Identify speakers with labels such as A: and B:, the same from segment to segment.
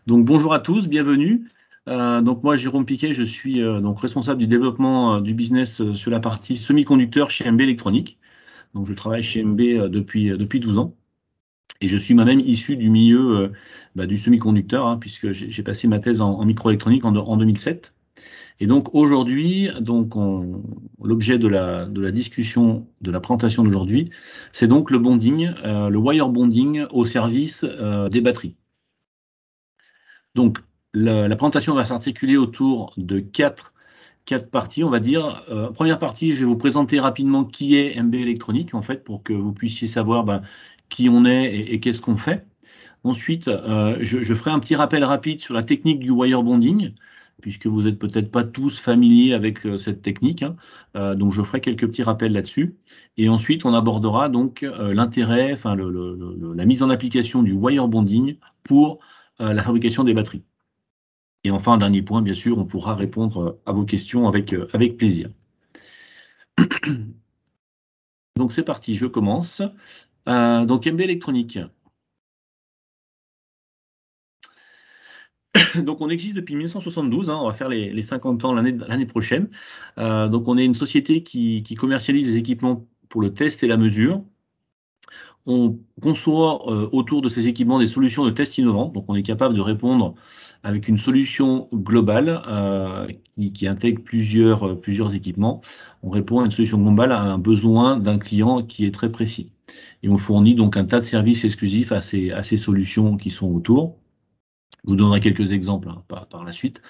A: Donc bonjour à tous, bienvenue. Donc moi Jérôme Piquet, je suis donc responsable du développement du business sur la partie semi-conducteur chez MB Électronique. Donc je travaille chez MB depuis 12 ans et je suis moi-même issu du milieu du semi-conducteur, hein, puisque j'ai passé ma thèse en microélectronique en 2007. Et donc aujourd'hui, l'objet de la discussion, de la présentation d'aujourd'hui, c'est donc le bonding, le wire bonding au service des batteries. Donc, la présentation va s'articuler autour de quatre parties, on va dire. Première partie, je vais vous présenter rapidement qui est MB Électronique, en fait, pour que vous puissiez savoir qui on est et qu'est-ce qu'on fait. Ensuite, je ferai un petit rappel rapide sur la technique du wire bonding, puisque vous n'êtes peut-être pas tous familiers avec cette technique, hein. Donc, je ferai quelques petits rappels là-dessus. Et ensuite, on abordera donc l'intérêt, enfin, la mise en application du wire bonding pour la fabrication des batteries. Et enfin, un dernier point, bien sûr, on pourra répondre à vos questions avec plaisir. Donc c'est parti, je commence. Donc MB Électronique. Donc on existe depuis 1972, hein, on va faire les 50 ans l'année prochaine. Donc on est une société qui commercialise des équipements pour le test et la mesure. On conçoit autour de ces équipements des solutions de test innovantes. Donc, on est capable de répondre avec une solution globale qui intègre plusieurs équipements. On répond à une solution globale à un besoin d'un client qui est très précis. Et on fournit donc un tas de services exclusifs à ces solutions qui sont autour. Je vous donnerai quelques exemples par la suite.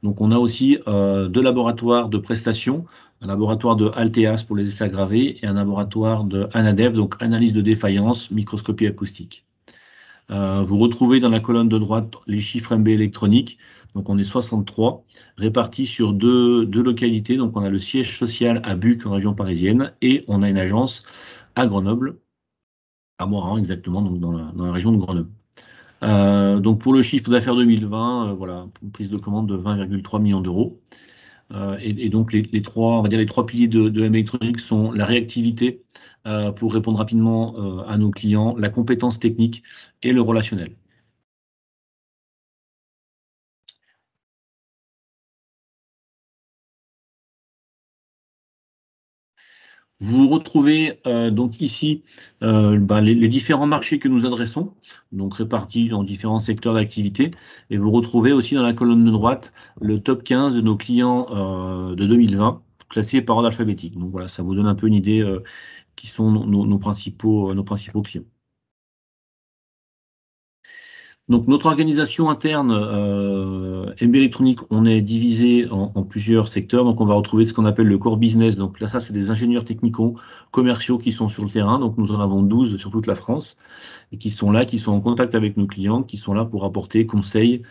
A: Donc, on a aussi deux laboratoires de prestations, un laboratoire de Alteas pour les essais aggravés et un laboratoire de Anadev, donc analyse de défaillance, microscopie acoustique. Vous retrouvez dans la colonne de droite les chiffres MB électroniques. Donc, on est 63, répartis sur deux localités. Donc, on a le siège social à Buc, en région parisienne, et on a une agence à Grenoble, à Moiran exactement, donc dans la région de Grenoble. Donc pour le chiffre d'affaires 2020, voilà, une prise de commande de 20,3 millions d'euros. Et donc les trois piliers de MB Électronique sont la réactivité pour répondre rapidement à nos clients, la compétence technique et le relationnel. Vous retrouvez donc ici les différents marchés que nous adressons, donc répartis dans différents secteurs d'activité. Et vous retrouvez aussi dans la colonne de droite le top 15 de nos clients de 2020, classés par ordre alphabétique. Donc voilà, ça vous donne un peu une idée qui sont nos principaux clients. Donc notre organisation interne, MB Électronique, on est divisé en plusieurs secteurs. Donc on va retrouver ce qu'on appelle le core business. Donc là, ça, c'est des ingénieurs technico-commerciaux qui sont sur le terrain. Donc nous en avons 12 sur toute la France et qui sont là, qui sont en contact avec nos clients, qui sont là pour apporter conseils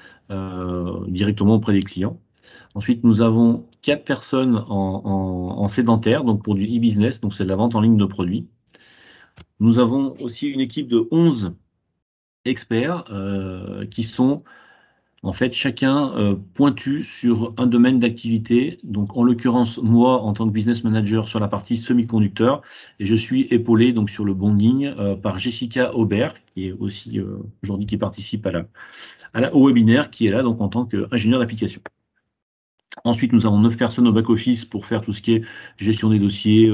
A: directement auprès des clients. Ensuite, nous avons 4 personnes en sédentaire, donc pour du e-business, donc c'est de la vente en ligne de produits. Nous avons aussi une équipe de 11 experts qui sont en fait chacun pointus sur un domaine d'activité. Donc en l'occurrence, moi en tant que business manager sur la partie semi-conducteur, et je suis épaulé donc sur le bonding par Jessica Aubert, qui est aussi aujourd'hui qui participe au webinaire, qui est là donc en tant qu'ingénieur d'application. Ensuite, nous avons 9 personnes au back-office pour faire tout ce qui est gestion des dossiers,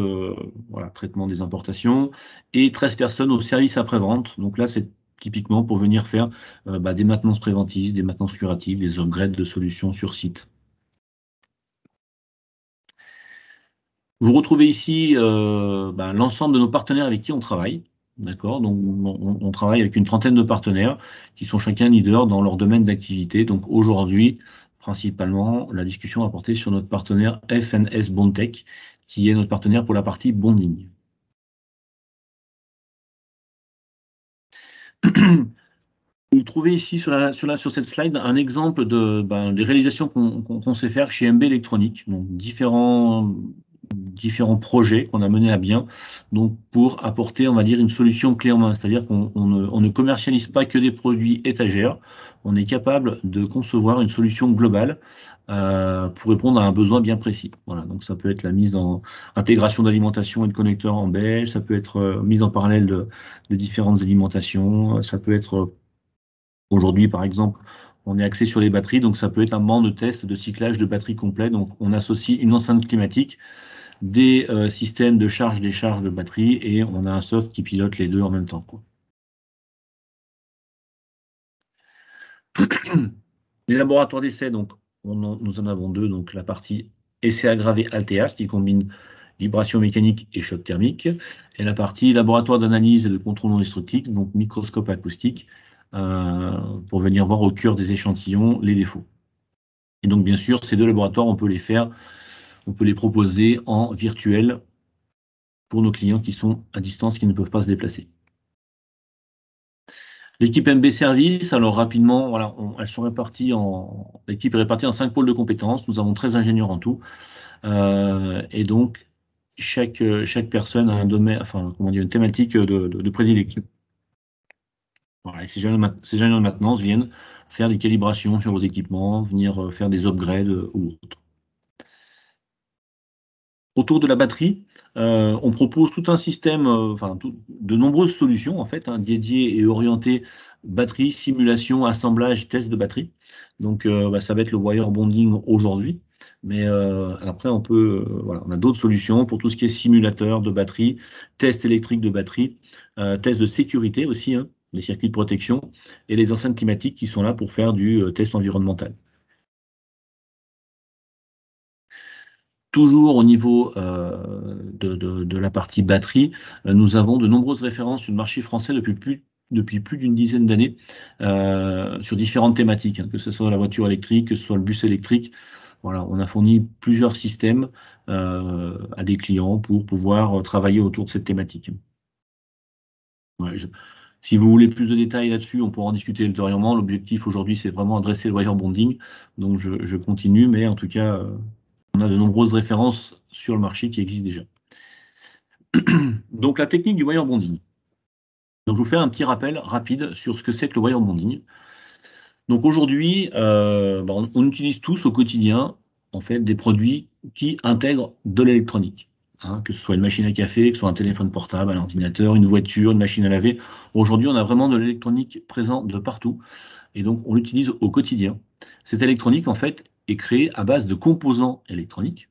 A: voilà, traitement des importations, et 13 personnes au service après-vente. Donc là, c'est typiquement pour venir faire des maintenances préventives, des maintenances curatives, des upgrades de solutions sur site. Vous retrouvez ici l'ensemble de nos partenaires avec qui on travaille. D'accord. Donc, on travaille avec une trentaine de partenaires qui sont chacun leaders dans leur domaine d'activité. Donc, aujourd'hui, principalement, la discussion va porter sur notre partenaire FNS Bondtech, qui est notre partenaire pour la partie bonding. Vous trouvez ici sur cette slide un exemple des réalisations qu'on sait faire chez MB Électronique. Donc, différents projets qu'on a menés à bien, donc pour apporter, on va dire, une solution clé en main. C'est-à-dire qu'on ne commercialise pas que des produits étagères, on est capable de concevoir une solution globale pour répondre à un besoin bien précis. Voilà, donc ça peut être la mise en intégration d'alimentation et de connecteurs en BL, ça peut être mise en parallèle de différentes alimentations, ça peut être aujourd'hui, par exemple, on est axé sur les batteries, donc ça peut être un banc de test de cyclage de batterie complet. Donc on associe une enceinte climatique, des systèmes de charge-décharge de batterie et on a un soft qui pilote les deux en même temps, quoi. Les laboratoires d'essai, donc nous en avons deux, donc la partie essai aggravé Alteas qui combine vibration mécanique et choc thermique, et la partie laboratoire d'analyse et de contrôle non destructif, donc microscope acoustique, pour venir voir au cœur des échantillons les défauts. Et donc bien sûr, ces deux laboratoires, on peut les proposer en virtuel pour nos clients qui sont à distance, qui ne peuvent pas se déplacer. L'équipe MB Service, alors rapidement, voilà, l'équipe est répartie en 5 pôles de compétences. Nous avons 13 ingénieurs en tout. Et donc, chaque personne a un domaine, enfin, comment dire, une thématique de prédilection. Voilà, et ces ingénieurs de maintenance viennent faire des calibrations sur vos équipements, venir faire des upgrades ou autres. Autour de la batterie, on propose tout un système, de nombreuses solutions en fait, hein, dédiées et orientées batterie, simulation, assemblage, test de batterie. Donc, ça va être le wire bonding aujourd'hui, mais après voilà, on a d'autres solutions pour tout ce qui est simulateur de batterie, test électrique de batterie, test de sécurité aussi, hein, les circuits de protection et les enceintes climatiques qui sont là pour faire du test environnemental. Toujours au niveau de la partie batterie, nous avons de nombreuses références sur le marché français depuis plus d'une dizaine d'années sur différentes thématiques, hein, que ce soit la voiture électrique, que ce soit le bus électrique. Voilà, on a fourni plusieurs systèmes à des clients pour pouvoir travailler autour de cette thématique. Ouais, si vous voulez plus de détails là-dessus, on pourra en discuter ultérieurement. L'objectif aujourd'hui, c'est vraiment adresser le wire bonding. Donc je continue, mais en tout cas, on a de nombreuses références sur le marché qui existent déjà. Donc la technique du wire bonding. Donc je vous fais un petit rappel rapide sur ce que c'est que le wire bonding. Donc aujourd'hui, on utilise tous au quotidien en fait des produits qui intègrent de l'électronique, hein, que ce soit une machine à café, que ce soit un téléphone portable, un ordinateur, une voiture, une machine à laver. Aujourd'hui, on a vraiment de l'électronique présente de partout et donc on l'utilise au quotidien. Cette électronique en fait est créée à base de composants électroniques.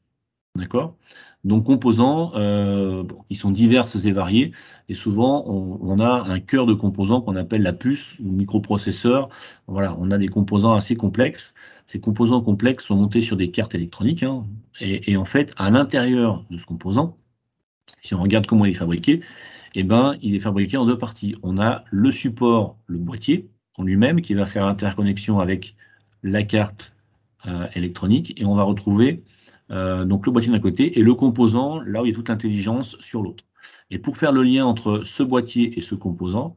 A: D'accord? Donc composants qui sont diverses et variées, et souvent on a un cœur de composants qu'on appelle la puce ou le microprocesseur. Voilà, on a des composants assez complexes. Ces composants complexes sont montés sur des cartes électroniques, hein, et en fait, à l'intérieur de ce composant, si on regarde comment il est fabriqué, eh ben, il est fabriqué en deux parties. On a le support, le boîtier en lui-même, qui va faire l'interconnexion avec la carte électronique, et on va retrouver donc le boîtier d'un côté et le composant, là où il y a toute l'intelligence, sur l'autre. Et pour faire le lien entre ce boîtier et ce composant,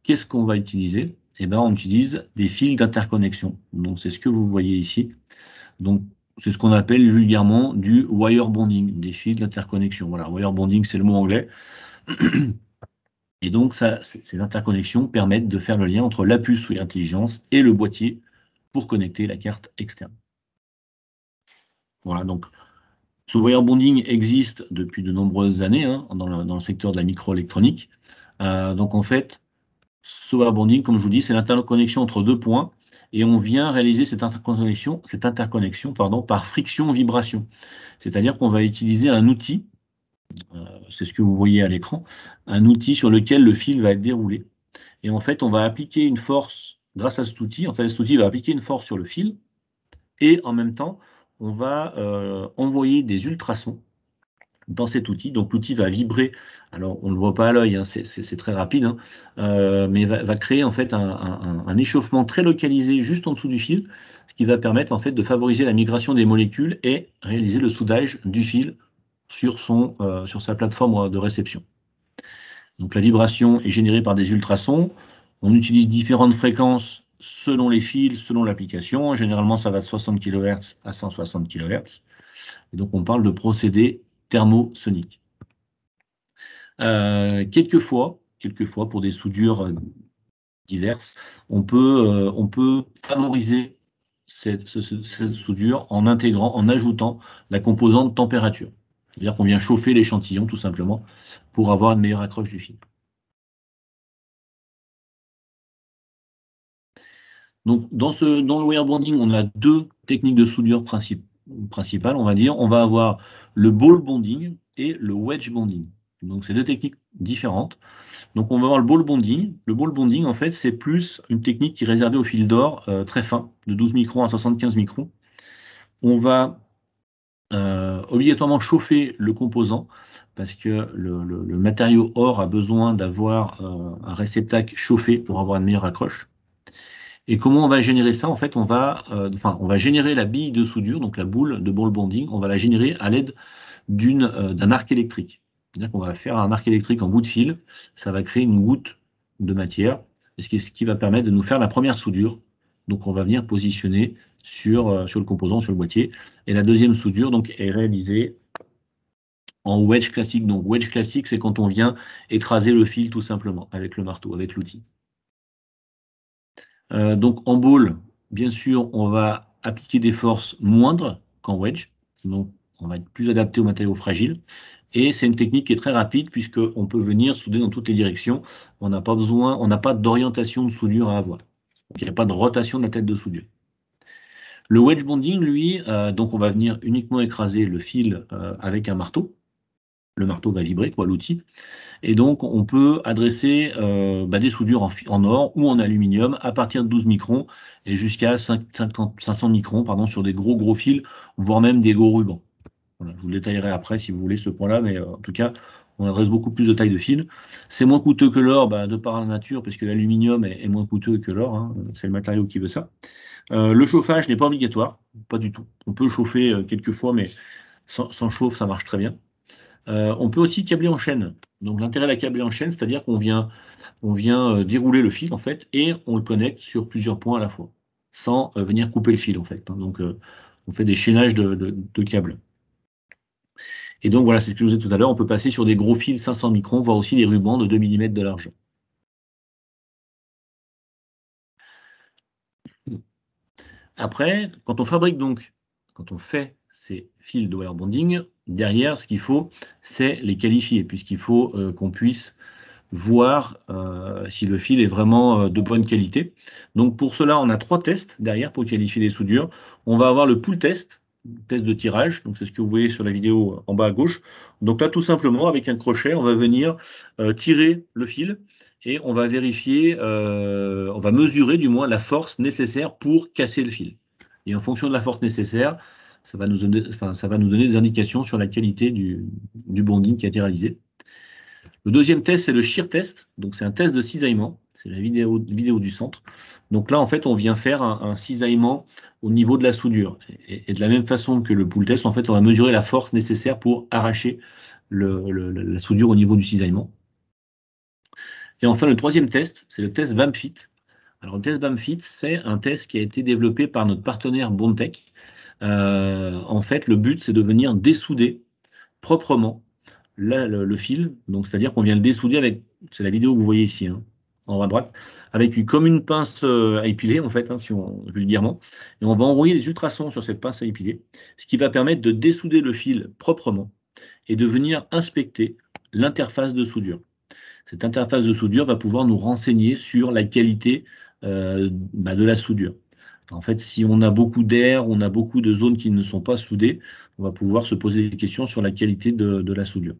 A: qu'est-ce qu'on va utiliser? Eh ben, on utilise des fils d'interconnexion. Donc c'est ce que vous voyez ici. Donc c'est ce qu'on appelle vulgairement du wire bonding, des fils d'interconnexion. Voilà, wire bonding, c'est le mot anglais. Et donc ces interconnexions permettent de faire le lien entre la puce ou l'intelligence et le boîtier pour connecter la carte externe. Voilà, donc ce wire bonding existe depuis de nombreuses années, hein, dans le secteur de la microélectronique. Donc en fait, ce wire bonding, comme je vous dis, c'est l'interconnexion entre deux points, et on vient réaliser cette interconnexion par friction-vibration. C'est-à-dire qu'on va utiliser un outil, c'est ce que vous voyez à l'écran, un outil sur lequel le fil va être déroulé. Et en fait, on va appliquer une force grâce à cet outil. En fait, cet outil va appliquer une force sur le fil, et en même temps, on va envoyer des ultrasons dans cet outil. Donc l'outil va vibrer, alors on ne le voit pas à l'œil, hein, c'est très rapide, hein, mais va créer en fait un échauffement très localisé juste en dessous du fil, ce qui va permettre en fait de favoriser la migration des molécules et réaliser le soudage du fil sur sa plateforme de réception. Donc la vibration est générée par des ultrasons. On utilise différentes fréquences selon les fils, selon l'application. Généralement, ça va de 60 kHz à 160 kHz. Et donc, on parle de procédé thermosonique. Quelquefois, pour des soudures diverses, on peut favoriser cette soudure en ajoutant la composante température. C'est-à-dire qu'on vient chauffer l'échantillon tout simplement pour avoir une meilleure accroche du fil. Donc, dans le wire bonding, on a deux techniques de soudure principales, on va dire. On va avoir le ball bonding et le wedge bonding. Donc, c'est deux techniques différentes. Donc, on va avoir le ball bonding. Le ball bonding, en fait, c'est plus une technique qui est réservée au fil d'or très fin, de 12 microns à 75 microns. On va obligatoirement chauffer le composant parce que le matériau or a besoin d'avoir un réceptacle chauffé pour avoir une meilleure accroche. Et comment on va générer ça? En fait, on va générer la bille de soudure, donc la boule de ball bonding, on va la générer à l'aide d'un arc électrique. C'est-à-dire qu'on va faire un arc électrique en bout de fil, ça va créer une goutte de matière, ce qui va permettre de nous faire la première soudure. Donc on va venir positionner sur le composant, sur le boîtier. Et la deuxième soudure donc, est réalisée en wedge classique. Donc wedge classique, c'est quand on vient écraser le fil tout simplement avec le marteau, avec l'outil. Donc en ball, bien sûr, on va appliquer des forces moindres qu'en wedge. Donc on va être plus adapté aux matériaux fragiles. Et c'est une technique qui est très rapide puisqu'on peut venir souder dans toutes les directions. On n'a pas d'orientation de soudure à avoir. Donc, il n'y a pas de rotation de la tête de soudure. Le wedge bonding, lui, donc on va venir uniquement écraser le fil avec un marteau. Le marteau va vibrer, quoi, l'outil. Et donc, on peut adresser des soudures en or ou en aluminium à partir de 12 microns et jusqu'à 500 microns pardon, sur des gros fils, voire même des gros rubans. Voilà, je vous le détaillerai après si vous voulez ce point-là, mais en tout cas, on adresse beaucoup plus de taille de fil. C'est moins coûteux que l'or, de par la nature, puisque l'aluminium est moins coûteux que l'or. Hein, c'est le matériau qui veut ça. Le chauffage n'est pas obligatoire, pas du tout. On peut chauffer quelques fois, mais sans chauffe, ça marche très bien. On peut aussi câbler en chaîne. Donc l'intérêt de la câbler en chaîne, c'est-à-dire qu'on vient dérouler le fil en fait et on le connecte sur plusieurs points à la fois, sans venir couper le fil en fait. Hein. Donc on fait des chaînages de câbles. Et donc voilà, c'est ce que je vous disais tout à l'heure, on peut passer sur des gros fils 500 microns, voire aussi des rubans de 2 mm de large. Après, quand on fait ces fils de wire bonding, derrière, ce qu'il faut, c'est les qualifier, puisqu'il faut qu'on puisse voir si le fil est vraiment de bonne qualité. Donc pour cela, on a 3 tests derrière pour qualifier les soudures. On va avoir le pull test de tirage, donc c'est ce que vous voyez sur la vidéo en bas à gauche. Donc là, tout simplement, avec un crochet, on va venir tirer le fil et on va vérifier, on va mesurer du moins la force nécessaire pour casser le fil. Et en fonction de la force nécessaire, ça va nous donner des indications sur la qualité du bonding qui a été réalisé. Le deuxième test, c'est le shear test. Donc, c'est un test de cisaillement. C'est la vidéo du centre. Donc là, en fait, on vient faire un cisaillement au niveau de la soudure. Et de la même façon que le pull test, en fait, on va mesurer la force nécessaire pour arracher la soudure au niveau du cisaillement. Et enfin, le troisième test, c'est le test BAMFIT. Alors, le test BAMFIT, c'est un test qui a été développé par notre partenaire Bondtech. En fait, le but, c'est de venir dessouder proprement le fil, donc c'est-à-dire qu'on vient le dessouder avec, c'est la vidéo que vous voyez ici, hein, en haut à droite, avec comme une pince à épiler, en fait, hein, si on vulgairement, et on va envoyer des ultrasons sur cette pince à épiler, ce qui va permettre de dessouder le fil proprement et de venir inspecter l'interface de soudure. Cette interface de soudure va pouvoir nous renseigner sur la qualité de la soudure. En fait, si on a beaucoup d'air, on a beaucoup de zones qui ne sont pas soudées, on va pouvoir se poser des questions sur la qualité de la soudure.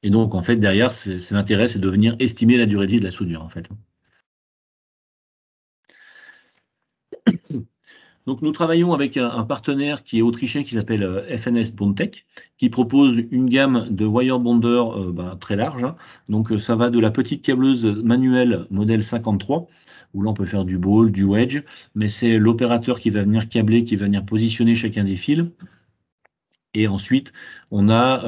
A: Et donc, en fait, derrière, c'est l'intérêt, c'est de venir estimer la durée de vie de la soudure, en fait. Donc, nous travaillons avec un partenaire qui est autrichien, qui s'appelle FNS Bondtech, qui propose une gamme de wire bonder très large. Hein. Donc, ça va de la petite câbleuse manuelle modèle 53, où là, on peut faire du ball, du wedge, mais c'est l'opérateur qui va venir câbler, qui va venir positionner chacun des fils. Et ensuite, on a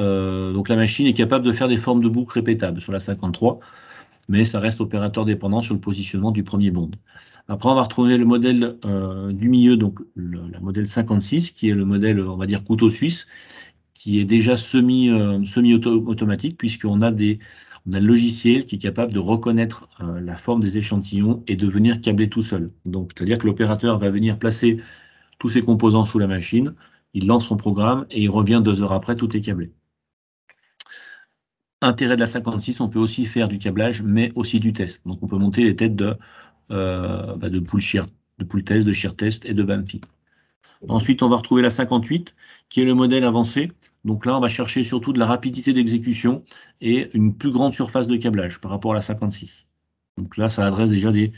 A: donc la machine est capable de faire des formes de boucles répétables sur la 53, mais ça reste opérateur dépendant sur le positionnement du premier bond. Après, on va retrouver le modèle du milieu, donc la modèle 56, qui est le modèle, on va dire, couteau suisse, qui est déjà semi-automatique, puisqu'on a on a le logiciel qui est capable de reconnaître la forme des échantillons et de venir câbler tout seul. Donc, c'est-à-dire que l'opérateur va venir placer tous ses composants sous la machine, il lance son programme et il revient 2 heures après, tout est câblé. Intérêt de la 56, on peut aussi faire du câblage, mais aussi du test. Donc on peut monter les têtes de de pull test, de shear test et de BAMFI. Ensuite, on va retrouver la 58, qui est le modèle avancé. Donc là, on va chercher surtout de la rapidité d'exécution et une plus grande surface de câblage par rapport à la 56. Donc là, ça adresse déjà des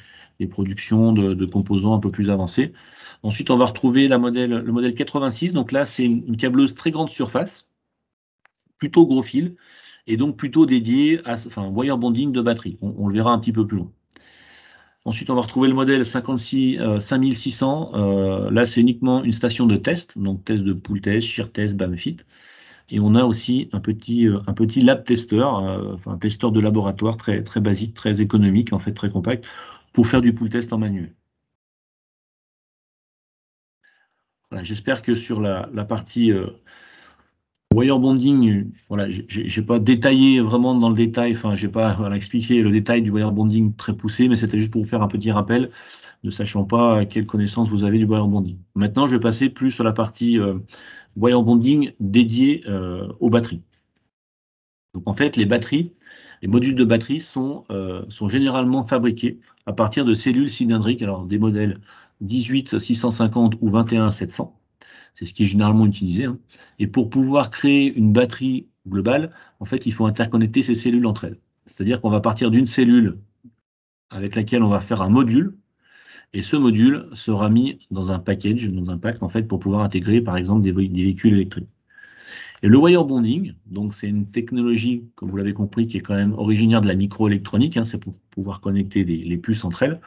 A: productions de composants un peu plus avancées. Ensuite, on va retrouver le modèle 86. Donc là, c'est une câbleuse très grande surface, plutôt gros fil, et donc plutôt dédiée à wire bonding de batterie. On le verra un petit peu plus loin. Ensuite, on va retrouver le modèle 56, 5600. Là, c'est uniquement une station de test, donc test de pull test, shear test, BAMFIT. Et on a aussi un petit lab tester, un testeur de laboratoire très, très basique, très économique, en fait très compact, pour faire du pull test en manuel. Voilà, j'espère que sur la partie wire bonding, voilà, j'ai pas détaillé vraiment dans le détail, j'ai pas expliqué le détail du wire bonding très poussé, mais c'était juste pour vous faire un petit rappel, ne sachant pas quelle connaissance vous avez du wire bonding. Maintenant, je vais passer plus sur la partie wire bonding dédiée aux batteries. Donc en fait, les modules de batterie sont généralement fabriqués à partir de cellules cylindriques, alors des modèles 18650 ou 21700. C'est ce qui est généralement utilisé, hein. Et pour pouvoir créer une batterie globale, en fait, il faut interconnecter ces cellules entre elles. C'est-à-dire qu'on va partir d'une cellule avec laquelle on va faire un module, et ce module sera mis dans un package, dans un pack, en fait, pour pouvoir intégrer, par exemple, des véhicules électriques. Et le wire bonding, donc c'est une technologie, comme vous l'avez compris, qui est quand même originaire de la microélectronique, hein, c'est pour pouvoir connecter les puces entre elles,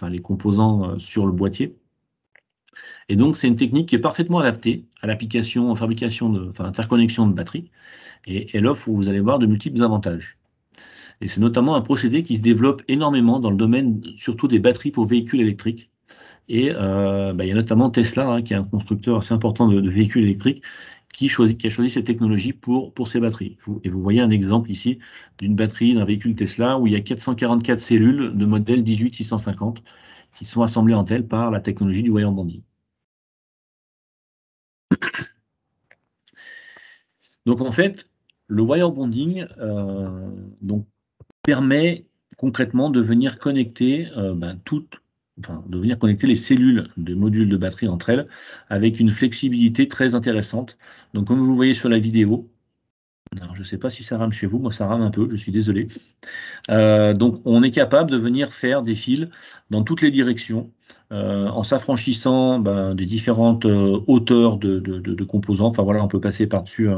A: les composants sur le boîtier. Et donc, c'est une technique qui est parfaitement adaptée à l'application, fabrication interconnexion de batteries. Et elle offre, vous allez voir, de multiples avantages. Et c'est notamment un procédé qui se développe énormément dans le domaine, surtout des batteries pour véhicules électriques. Et il y a notamment Tesla, hein, qui est un constructeur assez important de véhicules électriques, qui a choisi cette technologie pour ces batteries. Et vous voyez un exemple ici d'une batterie d'un véhicule Tesla où il y a 444 cellules de modèle 18650 qui sont assemblées entre elles par la technologie du wire bonding. Donc en fait, le wire bonding permet concrètement de venir connecter de venir connecter les cellules de modules de batterie entre elles avec une flexibilité très intéressante. Donc comme vous voyez sur la vidéo, alors je ne sais pas si ça rame chez vous, moi ça rame un peu, je suis désolé. Donc on est capable de venir faire des fils dans toutes les directions en s'affranchissant des différentes hauteurs de composants. Enfin voilà, on peut passer par-dessus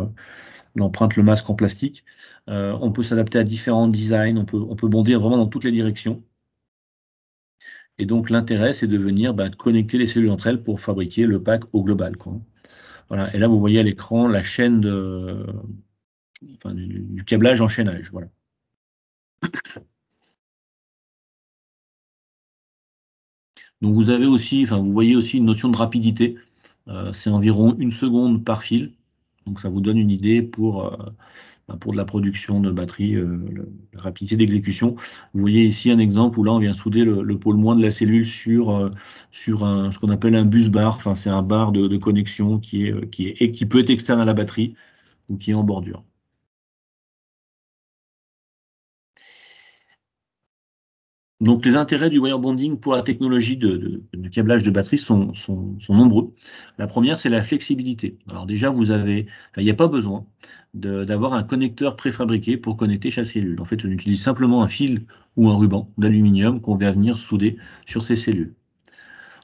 A: l'empreinte, le masque en plastique. On peut s'adapter à différents designs, on peut bondir vraiment dans toutes les directions. Et donc l'intérêt, c'est de venir connecter les cellules entre elles pour fabriquer le pack au global, quoi. Voilà. Et là, vous voyez à l'écran la chaîne du câblage en chaînage. Voilà. Donc vous avez aussi, vous voyez aussi une notion de rapidité. C'est environ 1 seconde par fil. Donc ça vous donne une idée pour de la production de batterie, la rapidité d'exécution. Vous voyez ici un exemple où là on vient souder le pôle moins de la cellule sur ce qu'on appelle un bus bar. C'est un bar de connexion qui peut être externe à la batterie ou qui est en bordure. Donc les intérêts du wire bonding pour la technologie de câblage de batterie sont nombreux. La première, c'est la flexibilité. Alors déjà, il n'y a pas besoin d'avoir un connecteur préfabriqué pour connecter chaque cellule. En fait, on utilise simplement un fil ou un ruban d'aluminium qu'on va venir souder sur ces cellules.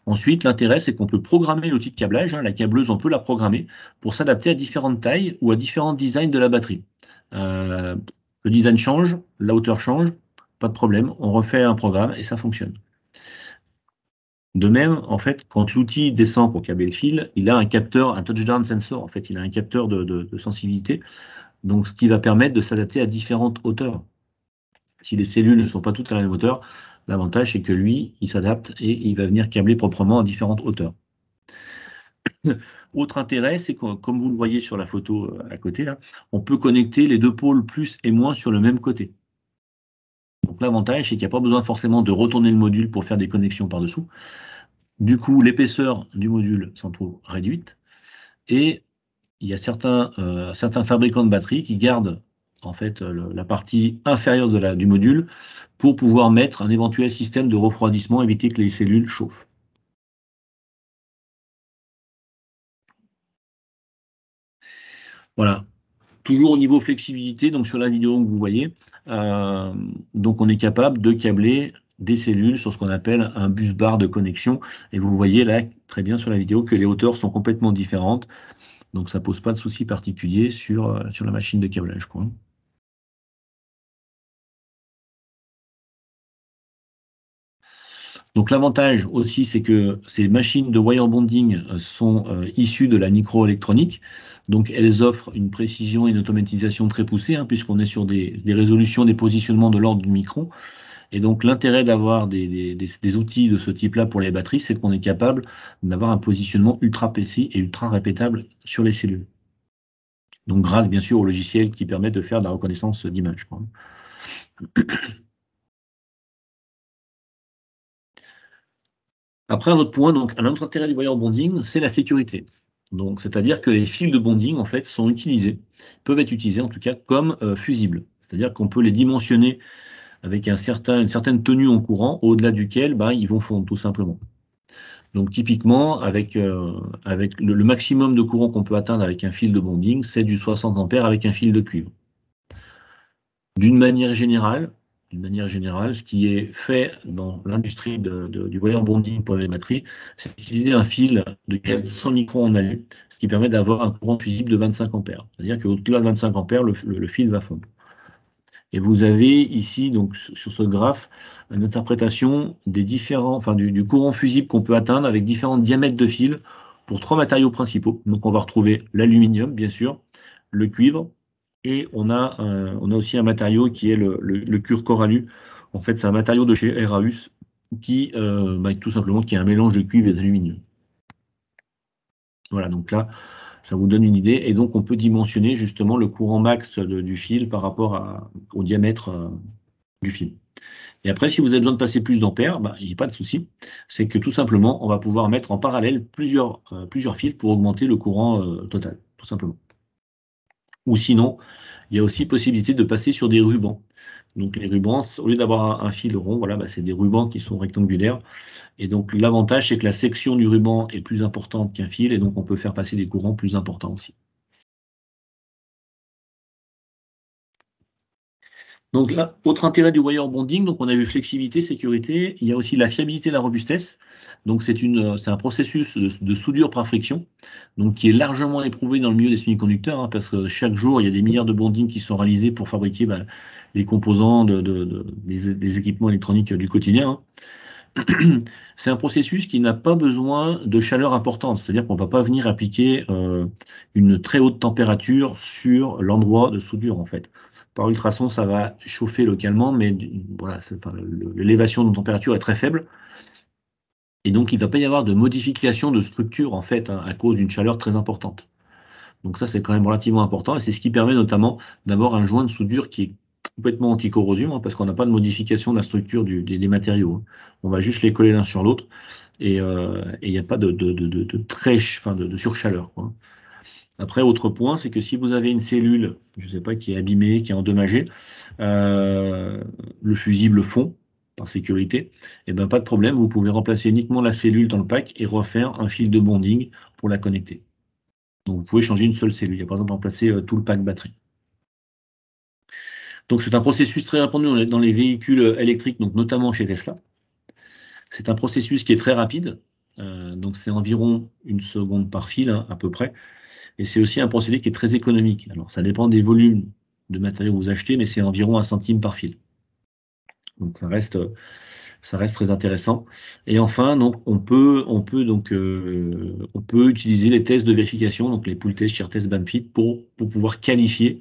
A: Ensuite, l'intérêt, c'est qu'on peut programmer l'outil de câblage, hein, la câbleuse, on peut la programmer pour s'adapter à différentes tailles ou à différents designs de la batterie. Le design change, la hauteur change, pas de problème, on refait un programme et ça fonctionne. De même, en fait, quand l'outil descend pour câbler le fil, il a un capteur, un touchdown sensor, en fait, il a un capteur de sensibilité, donc ce qui va permettre de s'adapter à différentes hauteurs. Si les cellules ne sont pas toutes à la même hauteur, l'avantage c'est que lui, il s'adapte et il va venir câbler proprement à différentes hauteurs. Autre intérêt, c'est que, comme vous le voyez sur la photo à côté, là, on peut connecter les deux pôles plus et moins sur le même côté. Donc l'avantage, c'est qu'il n'y a pas besoin forcément de retourner le module pour faire des connexions par-dessous. Du coup, l'épaisseur du module s'en trouve réduite. Et il y a certains fabricants de batteries qui gardent en fait la partie inférieure du module pour pouvoir mettre un éventuel système de refroidissement, éviter que les cellules chauffent. Voilà. Toujours au niveau flexibilité, donc sur la vidéo que vous voyez, donc on est capable de câbler des cellules sur ce qu'on appelle un bus bar de connexion. Et vous voyez là très bien sur la vidéo que les hauteurs sont complètement différentes. Donc ça pose pas de souci particulier sur la machine de câblage, quoi. Donc l'avantage aussi, c'est que ces machines de wire bonding sont issues de la microélectronique. Donc elles offrent une précision et une automatisation très poussée, hein, puisqu'on est sur des résolutions, des positionnements de l'ordre du micron. Et donc l'intérêt d'avoir des outils de ce type-là pour les batteries, c'est qu'on est capable d'avoir un positionnement ultra précis et ultra répétable sur les cellules. Donc grâce bien sûr au logiciel qui permet de faire de la reconnaissance d'image, quoi. Après, un autre point, donc un autre intérêt du wire bonding, c'est la sécurité. Donc, c'est-à-dire que les fils de bonding, en fait, sont utilisés, peuvent être utilisés en tout cas comme fusibles. C'est-à-dire qu'on peut les dimensionner avec une certaine tenue en courant, au-delà duquel ils vont fondre, tout simplement. Donc, typiquement, avec le maximum de courant qu'on peut atteindre avec un fil de bonding, c'est du 60 ampères avec un fil de cuivre. D'une manière générale, ce qui est fait dans l'industrie du wire bonding pour les batteries, c'est d'utiliser un fil de 400 microns en alu, ce qui permet d'avoir un courant fusible de 25 ampères. C'est-à-dire qu'au-delà de 25 ampères, le fil va fondre. Et vous avez ici, donc, sur ce graphe, une interprétation du courant fusible qu'on peut atteindre avec différents diamètres de fil pour trois matériaux principaux. Donc, on va retrouver l'aluminium, bien sûr, le cuivre, et on a aussi un matériau qui est le cuir corallu. En fait, c'est un matériau de chez Eraus qui, tout simplement, qui est un mélange de cuivre et d'aluminium. Voilà, donc là, ça vous donne une idée. Et donc, on peut dimensionner justement le courant max du fil par rapport au diamètre du fil. Et après, si vous avez besoin de passer plus d'ampères, il n'y a pas de souci. C'est que tout simplement, on va pouvoir mettre en parallèle plusieurs fils pour augmenter le courant total, tout simplement. Ou sinon, il y a aussi possibilité de passer sur des rubans. Donc les rubans, au lieu d'avoir un fil rond, voilà, c'est des rubans qui sont rectangulaires. Et donc l'avantage, c'est que la section du ruban est plus importante qu'un fil, et donc on peut faire passer des courants plus importants aussi. Donc là, autre intérêt du wire bonding, donc on a vu flexibilité, sécurité, il y a aussi la fiabilité et la robustesse. Donc c'est un processus de soudure par friction, donc qui est largement éprouvé dans le milieu des semi-conducteurs, hein, parce que chaque jour, il y a des milliards de bondings qui sont réalisés pour fabriquer les composants des équipements électroniques du quotidien, hein. C'est un processus qui n'a pas besoin de chaleur importante, c'est-à-dire qu'on ne va pas venir appliquer une très haute température sur l'endroit de soudure, en fait. Par ultrason, ça va chauffer localement, mais voilà, l'élévation de température est très faible. Et donc, il ne va pas y avoir de modification de structure, en fait, hein, à cause d'une chaleur très importante. Donc ça, c'est quand même relativement important, et c'est ce qui permet notamment d'avoir un joint de soudure qui est complètement anti-corrosion, hein, parce qu'on n'a pas de modification de la structure des matériaux, hein. On va juste les coller l'un sur l'autre, et il n'y a pas de surchaleur, quoi. Après, autre point, c'est que si vous avez une cellule, je ne sais pas, qui est abîmée, qui est endommagée, le fusible fond, par sécurité, et pas de problème, vous pouvez remplacer uniquement la cellule dans le pack et refaire un fil de bonding pour la connecter. Donc vous pouvez changer une seule cellule, il n'y a pas besoin de remplacer tout le pack batterie. Donc c'est un processus très répandu dans les véhicules électriques, donc notamment chez Tesla. C'est un processus qui est très rapide, donc c'est environ 1 seconde par fil, hein, à peu près. Et c'est aussi un procédé qui est très économique. Alors ça dépend des volumes de matériaux que vous achetez, mais c'est environ 1 centime par fil. Donc ça reste très intéressant. Et enfin, donc on peut utiliser les tests de vérification, donc les pull tests, shear tests, band fit, pour pouvoir qualifier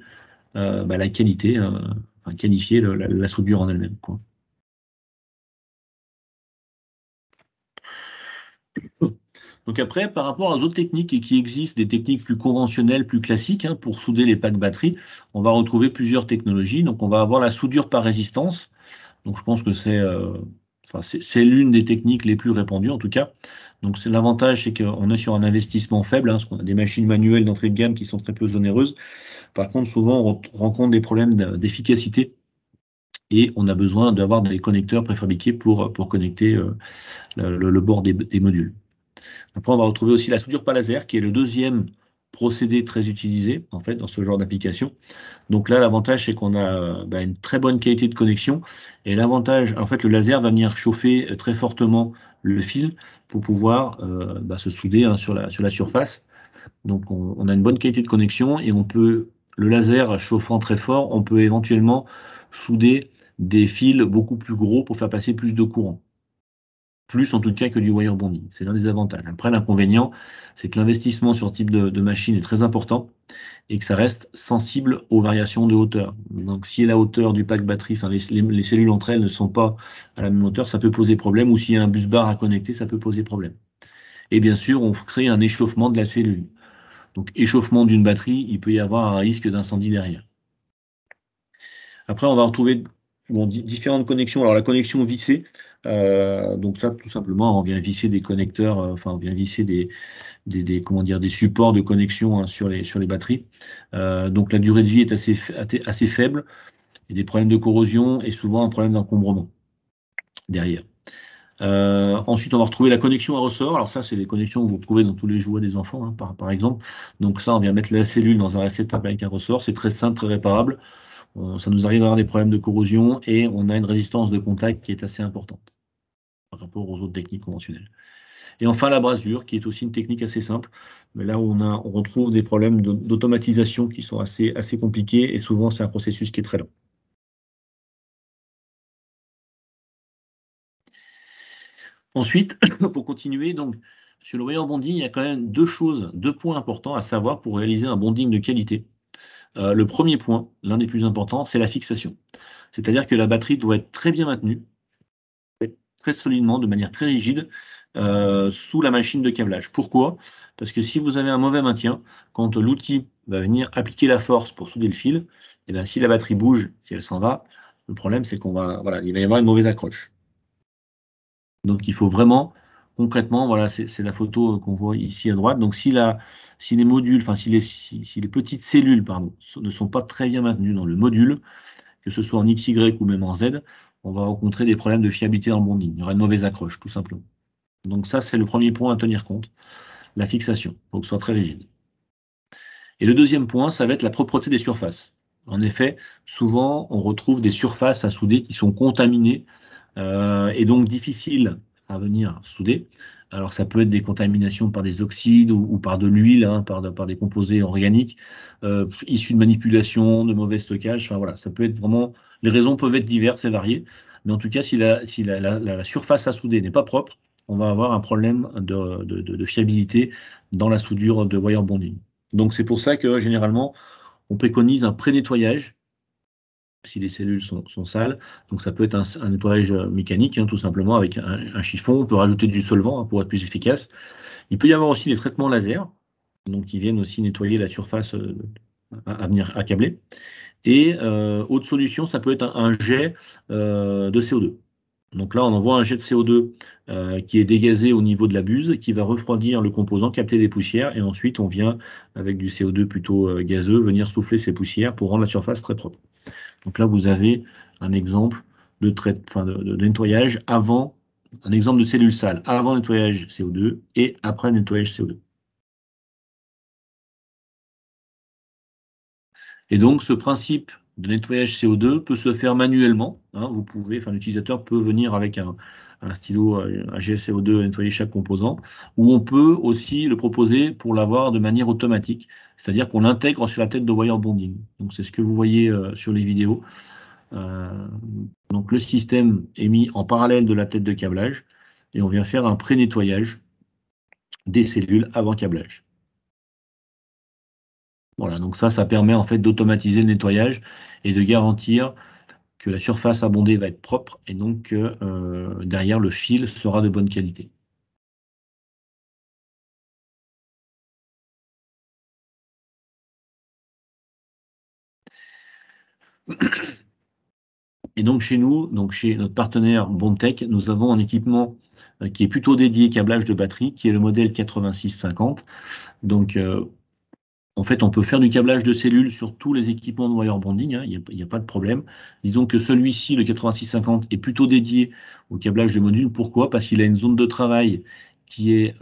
A: la qualité, qualifier la soudure en elle-même, quoi. Donc après, par rapport aux autres techniques qui existent, des techniques plus conventionnelles, plus classiques, hein, pour souder les packs batteries, on va retrouver plusieurs technologies. Donc on va avoir la soudure par résistance. Donc je pense que Enfin, c'est l'une des techniques les plus répandues en tout cas. Donc l'avantage, c'est qu'on est sur un investissement faible, hein, parce qu'on a des machines manuelles d'entrée de gamme qui sont très peu onéreuses. Par contre, souvent, on rencontre des problèmes d'efficacité et on a besoin d'avoir des connecteurs préfabriqués pour connecter le bord des modules. Après, on va retrouver aussi la soudure pas laser, qui est le deuxième procédé très utilisé en fait dans ce genre d'application. Donc là, l'avantage, c'est qu'on a une très bonne qualité de connexion. Et l'avantage, en fait, le laser va venir chauffer très fortement le fil pour pouvoir se souder, hein, sur la surface. Donc on a une bonne qualité de connexion et on peut, le laser chauffant très fort, on peut éventuellement souder des fils beaucoup plus gros pour faire passer plus de courant. Plus en tout cas que du wire bonding. C'est l'un des avantages. Après, l'inconvénient, c'est que l'investissement sur ce type de machine est très important et que ça reste sensible aux variations de hauteur. Donc si la hauteur du pack batterie, enfin les cellules entre elles ne sont pas à la même hauteur, ça peut poser problème, ou s'il y a un bus bar à connecter, ça peut poser problème. Et bien sûr, on crée un échauffement de la cellule. Donc échauffement d'une batterie, il peut y avoir un risque d'incendie derrière. Après, on va retrouver différentes connexions. Alors la connexion vissée, donc ça tout simplement, on vient visser des connecteurs, enfin on vient visser comment dire, des supports de connexion, hein, sur les batteries. Donc la durée de vie est assez faible. Il y a des problèmes de corrosion et souvent un problème d'encombrement derrière. Ensuite, on va retrouver la connexion à ressort. Alors ça, c'est des connexions que vous retrouvez dans tous les jouets des enfants, hein, par exemple. Donc ça, on vient mettre la cellule dans un réceptacle avec un ressort. C'est très simple, très réparable. Ça nous arrive d'avoir des problèmes de corrosion et on a une résistance de contact qui est assez importante par rapport aux autres techniques conventionnelles. Et enfin, la brasure, qui est aussi une technique assez simple, mais là où on retrouve des problèmes d'automatisation qui sont assez compliqués et souvent c'est un processus qui est très lent. Ensuite, pour continuer, donc, sur le wire bonding, il y a quand même deux points importants à savoir pour réaliser un bonding de qualité. Le premier point, l'un des plus importants, c'est la fixation. C'est-à-dire que la batterie doit être très bien maintenue, très solidement, de manière très rigide, sous la machine de câblage. Pourquoi? Parce que si vous avez un mauvais maintien, quand l'outil va venir appliquer la force pour souder le fil, et bien, si la batterie bouge, si elle s'en va, le problème c'est voilà, il va y avoir une mauvaise accroche. Donc il faut vraiment, concrètement, voilà, c'est la photo qu'on voit ici à droite. Donc si les modules, enfin si les petites cellules, pardon, ne sont pas très bien maintenues dans le module, que ce soit en X, Y ou même en Z, on va rencontrer des problèmes de fiabilité dans le bonding. Il y aura une mauvaise accroche, tout simplement. Donc ça, c'est le premier point à tenir compte, la fixation. Il faut que ce soit très rigide. Et le deuxième point, ça va être la propreté des surfaces. En effet, souvent, on retrouve des surfaces à souder qui sont contaminées, et donc difficiles à venir souder. Alors ça peut être des contaminations par des oxydes ou par de l'huile, hein, par des composés organiques, issus de manipulation, de mauvais stockage. Enfin voilà, ça peut être vraiment. Les raisons peuvent être diverses et variées, mais en tout cas, si la surface à souder n'est pas propre, on va avoir un problème de fiabilité dans la soudure de wire bonding. Donc c'est pour ça que généralement, on préconise un pré-nettoyage si les cellules sont sales. Donc ça peut être un nettoyage mécanique, hein, tout simplement, avec un chiffon. On peut rajouter du solvant, hein, pour être plus efficace. Il peut y avoir aussi des traitements laser, donc qui viennent aussi nettoyer la surface à venir accabler. Et autre solution, ça peut être un jet de CO2. Donc là, on envoie un jet de CO2 qui est dégazé au niveau de la buse, qui va refroidir le composant, capter des poussières, et ensuite on vient, avec du CO2 plutôt gazeux, venir souffler ces poussières pour rendre la surface très propre. Donc là, vous avez un exemple de nettoyage avant, un exemple de cellule sale, avant le nettoyage CO2 et après le nettoyage CO2. Et donc, ce principe de nettoyage CO2 peut se faire manuellement, hein. L'utilisateur peut venir avec un stylo, un GSCO2, nettoyer chaque composant, ou on peut aussi le proposer pour l'avoir de manière automatique, c'est-à-dire qu'on l'intègre sur la tête de wire bonding. Donc, c'est ce que vous voyez sur les vidéos. Donc le système est mis en parallèle de la tête de câblage et on vient faire un pré-nettoyage des cellules avant câblage. Voilà, donc ça permet en fait d'automatiser le nettoyage et de garantir que la surface abondée va être propre et donc que derrière le fil sera de bonne qualité. Et donc chez nous, donc chez notre partenaire Bondtech, nous avons un équipement qui est plutôt dédié câblage de batterie, qui est le modèle 8650. Donc en fait, on peut faire du câblage de cellules sur tous les équipements de wire bonding, hein, il n'y a pas de problème. Disons que celui-ci, le 8650, est plutôt dédié au câblage de modules. Pourquoi? Parce qu'il a une zone de travail qui est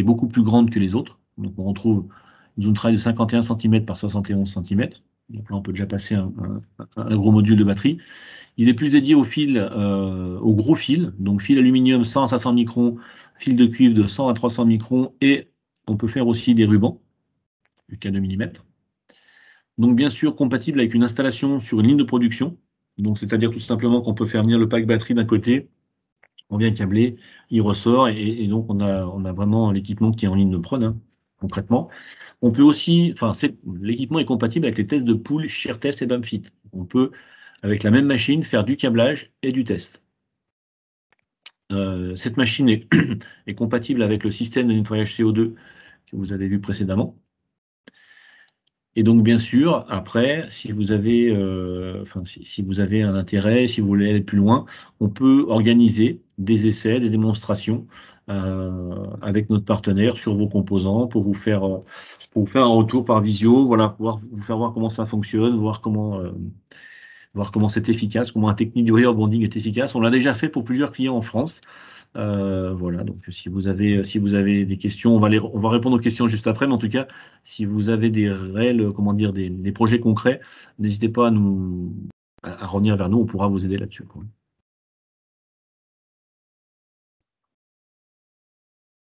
A: beaucoup plus grande que les autres. Donc on retrouve une zone de travail de 51 cm par 71 cm. Donc là, on peut déjà passer un gros module de batterie. Il est plus dédié au gros fil, donc fil aluminium 100 à 500 microns, fil de cuivre de 100 à 300 microns, et on peut faire aussi des rubans jusqu'à 2 mm. Donc bien sûr compatible avec une installation sur une ligne de production. Donc c'est-à-dire tout simplement qu'on peut faire venir le pack batterie d'un côté, on vient câbler, il ressort, et donc on a vraiment l'équipement qui est en ligne de prod, hein, concrètement. On peut aussi, enfin l'équipement est compatible avec les tests de pool, shear test et bump fit. On peut, avec la même machine, faire du câblage et du test. Cette machine est compatible avec le système de nettoyage CO2 que vous avez vu précédemment. Et donc, bien sûr, après, si vous avez un intérêt, si vous voulez aller plus loin, on peut organiser des essais, des démonstrations avec notre partenaire sur vos composants pour vous faire un retour par visio, voilà, pouvoir vous faire voir comment ça fonctionne, voir comment c'est efficace, comment la technique du wire bonding est efficace. On l'a déjà fait pour plusieurs clients en France. Voilà, donc si vous avez des questions, on va répondre aux questions juste après, mais en tout cas, si vous avez des réels, comment dire, des projets concrets, n'hésitez pas à revenir vers nous, on pourra vous aider là-dessus, quoi.